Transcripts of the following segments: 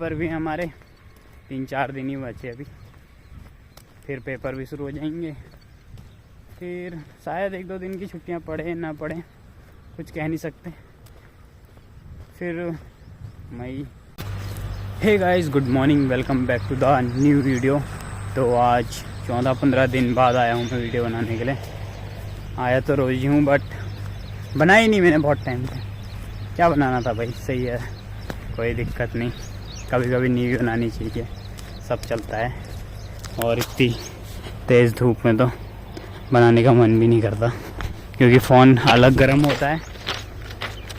Paper भी हमारे 3-4 दिन ही बचे अभी, फिर पेपर भी शुरू हो जाएंगे। फिर शायद 1-2 दिन की छुट्टियां पड़े ना पड़े, कुछ कह नहीं सकते। फिर मई। Hey guys, good morning, welcome back to the new video. तो आज 14-15 दिन बाद आया हूँ मैं वीडियो बनाने के लिए। आया तो रोज़ ही हूँ, बट बनाई नहीं मैंने बहुत टाइम से। क्या बनाना था भाई, सही है, कोई दिक्कत नहीं, कभी कभी नहीं बनानी चाहिए, सब चलता है। और इतनी तेज़ धूप में तो बनाने का मन भी नहीं करता, क्योंकि फ़ोन अलग गर्म होता है,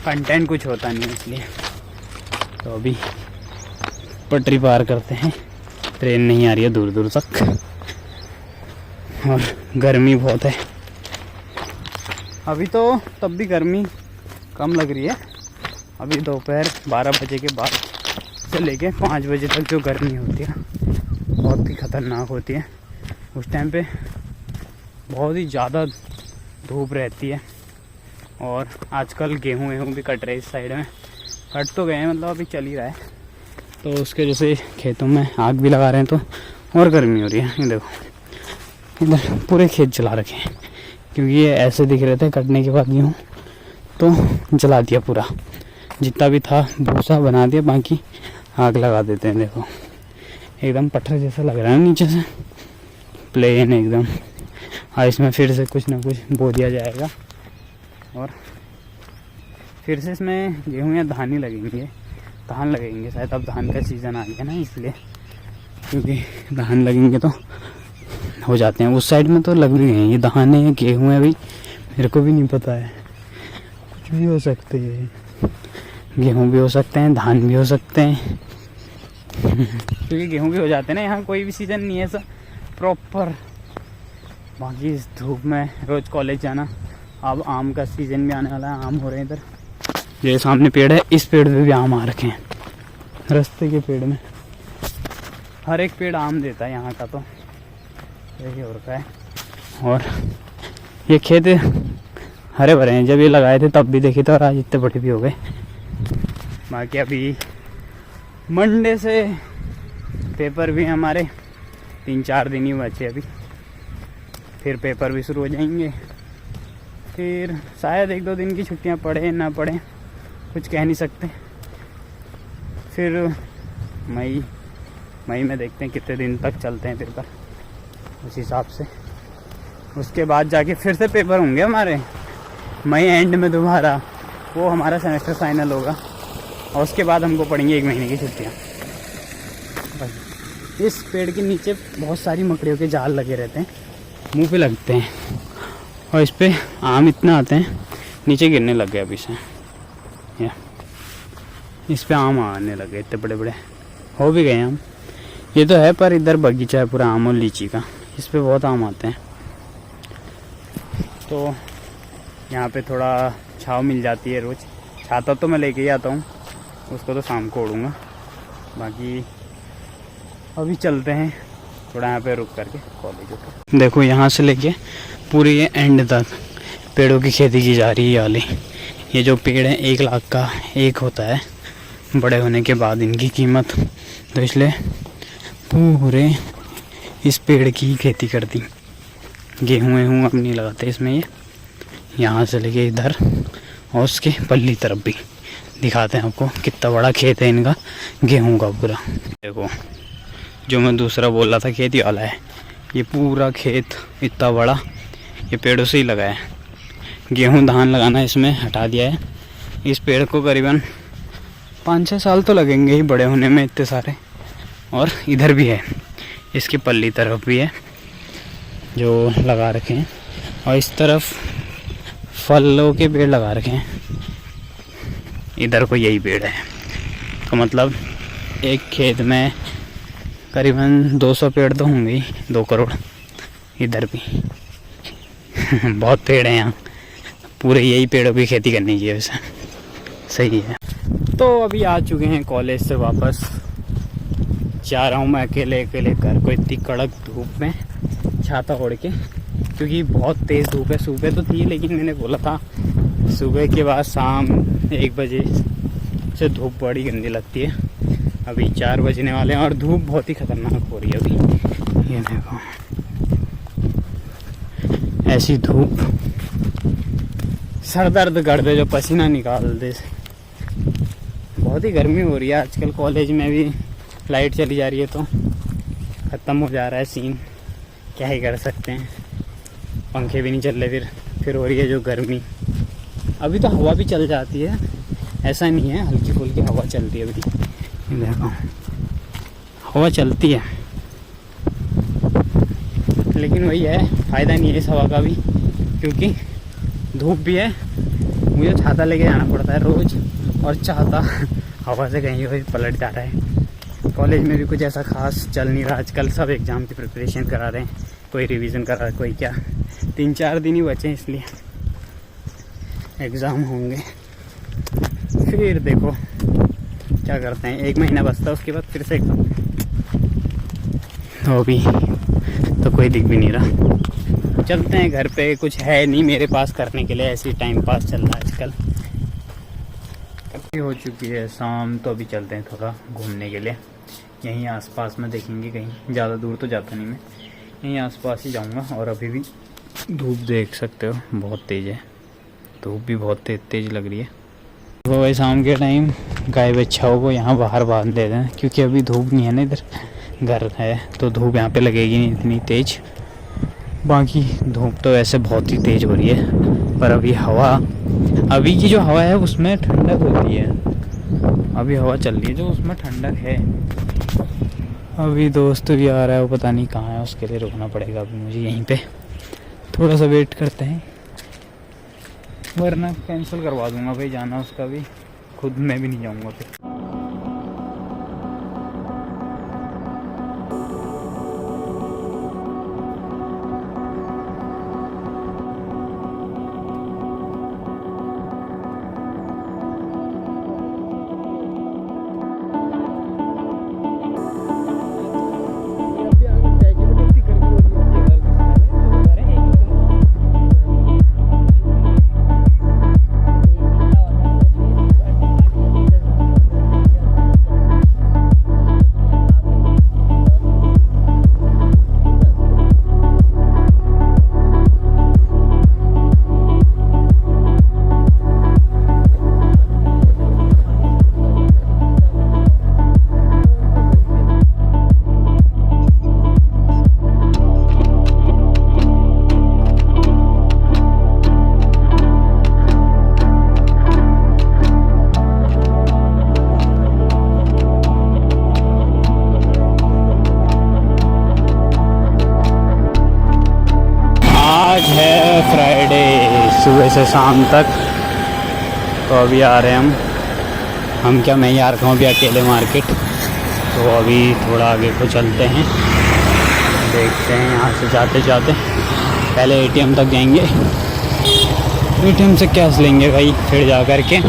कंटेंट कुछ होता नहीं है इसलिए। तो अभी पटरी पार करते हैं, ट्रेन नहीं आ रही है दूर दूर तक, और गर्मी बहुत है अभी तो। तब भी गर्मी कम लग रही है। अभी दोपहर 12 बजे के बाद से लेके 5 बजे तक जो गर्मी होती है बहुत ही ख़तरनाक होती है। उस टाइम पे बहुत ही ज़्यादा धूप रहती है। और आजकल गेहूँ भी कट रहे इस साइड में, कट तो गए हैं, मतलब अभी चल ही रहा है। तो उसके जैसे खेतों में आग भी लगा रहे हैं, तो और गर्मी हो रही है। ये देखो, इधर पूरे खेत जला रखे हैं, क्योंकि ये ऐसे दिख रहे थे कटने के बाद गेहूँ, तो जला दिया पूरा, जितना भी था भूसा बना दिया, बाकी आग लगा देते हैं। देखो एकदम पत्थर जैसा लग रहा है नीचे से, प्लेन एकदम। और इसमें फिर से कुछ ना कुछ बो दिया जाएगा, और फिर से इसमें गेहूँ या धान ही लगेंगे, धान लगेंगे शायद। अब धान का सीज़न आ गया ना, इसलिए, क्योंकि धान लगेंगे तो हो जाते हैं। उस साइड में तो लग भी गए हैं, ये धान है या गेहूँ है अभी मेरे को भी नहीं पता है, कुछ भी हो सकते हैं, गेहूँ भी हो सकते हैं, धान भी हो सकते हैं क्योंकि गेहूँ भी हो जाते हैं ना। यहाँ कोई भी सीज़न नहीं है ऐसा प्रॉपर। बाकी इस धूप में रोज़ कॉलेज जाना। अब आम का सीज़न भी आने वाला है, आम हो रहे हैं इधर। ये सामने पेड़ है, इस पेड़ पे भी आम आ रखे हैं, रास्ते के पेड़ में। हर एक पेड़ आम देता है यहाँ का, तो यही हो रखा है। और ये खेत हरे भरे हैं, जब ये लगाए थे तब भी देखे थे, और आज इतने बड़े भी हो गए। बाकी अभी मंडे से पेपर भी हमारे 3-4 दिन ही बचे अभी, फिर पेपर भी शुरू हो जाएंगे। फिर शायद 1-2 दिन की छुट्टियां पड़े ना पड़े, कुछ कह नहीं सकते। फिर मई में देखते हैं कितने दिन तक चलते हैं पेपर, उस हिसाब से। उसके बाद जाके फिर से पेपर होंगे हमारे मई एंड में दोबारा, वो हमारा सेमेस्टर फाइनल होगा। और उसके बाद हमको पड़ेंगी 1 महीने की छुट्टियाँ। इस पेड़ के नीचे बहुत सारी मकड़ियों के जाल लगे रहते हैं, मुंह पे लगते हैं, और इस पे आम इतना आते हैं, नीचे गिरने लग गए अभी से। या इस पे आम आने लगे, इतने बड़े बड़े हो भी गए आम। ये तो है, पर इधर बगीचा है पूरा आम और लीची का, इस पे बहुत आम आते हैं। तो यहाँ पे थोड़ा छाँव मिल जाती है रोज़। छाता तो मैं लेके ही आता हूँ, उसको तो शाम को ओढ़ूँगा। बाकी अभी चलते हैं थोड़ा यहाँ पे रुक करके कॉलेज को। देखो यहाँ से लेके पूरे ये एंड तक पेड़ों की खेती की जा रही है वाली। ये जो पेड़ है 1 लाख का एक होता है बड़े होने के बाद इनकी कीमत, तो इसलिए पूरे इस पेड़ की खेती करती। गेहूँ अब नहीं लगाते इसमें। ये यहाँ से लेके इधर और उसके पल्ली तरफ भी दिखाते हैं आपको कितना बड़ा खेत है इनका, गेहूं का पूरा। देखो जो मैं दूसरा बोल रहा था खेती वाला है, ये पूरा खेत इतना बड़ा ये पेड़ों से ही लगा है। गेहूं धान लगाना इसमें हटा दिया है। इस पेड़ को करीबन 5-6 साल तो लगेंगे ही बड़े होने में, इतने सारे। और इधर भी है, इसकी पल्ली तरफ भी है जो लगा रखे हैं, और इस तरफ फलों के पेड़ लगा रखे हैं। इधर को यही पेड़ है, तो मतलब एक खेत में करीबन 200 पेड़ तो होंगे ही, 2 करोड़। इधर भी बहुत पेड़ हैं यहाँ, पूरे यही पेड़ों की खेती करनी चाहिए वैसे, सही है। तो अभी आ चुके हैं कॉलेज से वापस, जा रहा हूँ मैं अकेले घर को, इतनी कड़क धूप में छाता ओढ़ के, क्योंकि बहुत तेज़ धूप है। सुबह तो थी, लेकिन मैंने बोला था सुबह के बाद शाम 1 बजे से धूप बड़ी गंदी लगती है, अभी 4 बजने वाले हैं और धूप बहुत ही खतरनाक हो रही है अभी। ये देखो ऐसी धूप सर दर्द कर दे, जो पसीना निकाल दे। बहुत ही गर्मी हो रही है आजकल। कॉलेज में भी लाइट चली जा रही है तो ख़त्म हो जा रहा है सीन। क्या ही कर सकते हैं, पंखे भी नहीं चल रहे। फिर हो रही है जो गर्मी। अभी तो हवा भी चल जाती है, ऐसा नहीं है, हल्की फुल्की हवा चलती है अभी। देखो हवा चलती है, लेकिन वही है, फ़ायदा नहीं है इस हवा का भी, क्योंकि धूप भी है। मुझे छाता लेके जाना पड़ता है रोज़, और छाता हवा से कहीं भी पलट जा रहा है। कॉलेज में भी कुछ ऐसा खास चल नहीं रहा आजकल। सब एग्ज़ाम की प्रिपरेशन करा रहे हैं, कोई रिवीजन करा रहा है, कोई क्या। 3-4 दिन ही बचे हैं, इसलिए एग्ज़ाम होंगे। फिर देखो क्या करते हैं, 1 महीना बचता है, उसके बाद फिर से एग्ज़ाम। तो अभी तो कोई दिख भी नहीं रहा। चलते हैं घर पे, कुछ है नहीं मेरे पास करने के लिए, ऐसे ही टाइम पास चल रहा है आजकल। हो चुकी है शाम, तो अभी चलते हैं थोड़ा घूमने के लिए। यहीं आसपास में देखेंगे, कहीं ज़्यादा दूर तो जाता नहीं मैं, यहीं आसपास ही जाऊंगा। और अभी भी धूप देख सकते हो बहुत तेज़ है, धूप भी बहुत तेज़ लग रही है। वो भाई शाम के टाइम गाय बच्चाओं को यहाँ बाहर बांध देते हैं, क्योंकि अभी धूप नहीं है ना, इधर घर है तो धूप यहाँ पे लगेगी नहीं इतनी तेज़। बाकी धूप तो वैसे बहुत ही तेज़ हो रही है, पर अभी हवा, अभी की जो हवा है उसमें ठंडक होती है। अभी हवा चल रही है जो उसमें ठंडक है। अभी दोस्त भी आ रहा है, वो पता नहीं कहाँ है, उसके लिए रुकना पड़ेगा अभी मुझे यहीं पे। थोड़ा सा वेट करते हैं, वरना कैंसिल करवा दूंगा भाई जाना उसका भी, खुद मैं भी नहीं जाऊंगा फिर। आज है फ्राइडे, सुबह से शाम तक। तो अभी आ रहे हैं हम क्या, मैं ही आ रखा हूँ अभी अकेले मार्केट। तो अभी थोड़ा आगे को चलते हैं, देखते हैं यहाँ से जाते जाते। पहले एटीएम तक जाएंगे, एटीएम से कैश लेंगे भाई, फिर जा कर के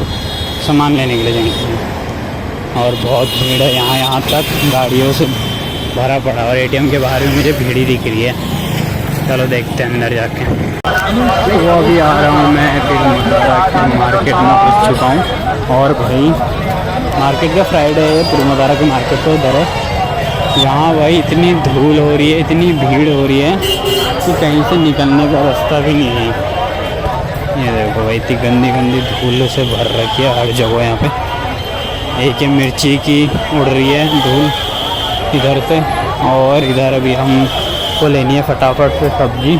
सामान लेने के लिए जाएंगे। और बहुत भीड़ है यहाँ तक, गाड़ियों से भरा पड़ा, और एटीएम के बाहर भी मुझे भीड़ ही दिख रही है। चलो देखते हैं अंदर जाके। वो अभी आ रहा हूँ मैं, फिर मार्केट में पहुँच चुका हूँ। और भाई मार्केट का फ्राइडे है, पुरमदारा की मार्केट तो उधर है। यहाँ भाई इतनी धूल हो रही है, इतनी भीड़ हो रही है कि कहीं से निकलने का रास्ता भी नहीं है। ये देखो भाई, इतनी गंदी गंदी धूल से भर रखी है हर जगह। यहाँ पे एक मिर्ची की उड़ रही है धूल इधर से, और इधर अभी हम को लेनी है फटाफट से सब्जी,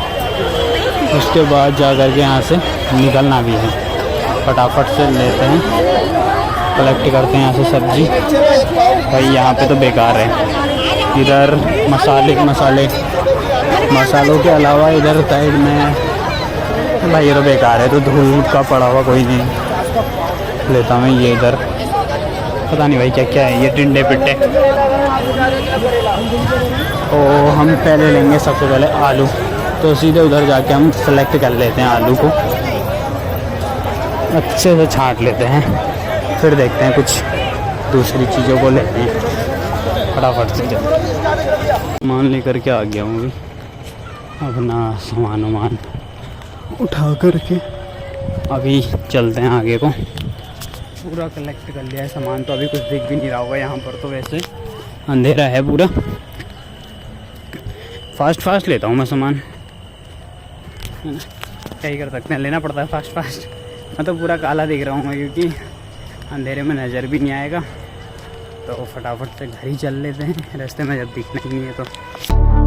उसके बाद जा कर के यहाँ से निकलना भी है। फटाफट से लेते हैं, कलेक्ट करते हैं यहाँ से सब्जी। भाई यहाँ पे तो बेकार है, इधर मसालों के अलावा इधर साइड में भाई ये तो बेकार है। तो धूल का पड़ा हुआ कोई नहीं लेता मैं। ये इधर पता नहीं भाई क्या क्या है, ये टिंडे पिट्टे। तो हम पहले लेंगे सबसे पहले आलू, तो सीधे उधर जाके हम सेलेक्ट कर लेते हैं आलू को, अच्छे से छांट लेते हैं, फिर देखते हैं कुछ दूसरी चीज़ों को लेते हैं। फटाफट से सामान लेकर के आ गया हूँ अभी, अपना सामान उठा कर के अभी चलते हैं आगे को। पूरा कलेक्ट कर लिया है सामान, तो अभी कुछ दिख भी नहीं रहा होगा यहाँ पर, तो वैसे अंधेरा है पूरा। फास्ट लेता हूँ मैं सामान, क्या ही कर सकते हैं, लेना पड़ता है फास्ट। मैं तो पूरा काला दिख रहा हूँ क्योंकि अंधेरे में नज़र भी नहीं आएगा, तो फटाफट से घर ही चल लेते हैं, रास्ते में जब दिखना ही नहीं है तो।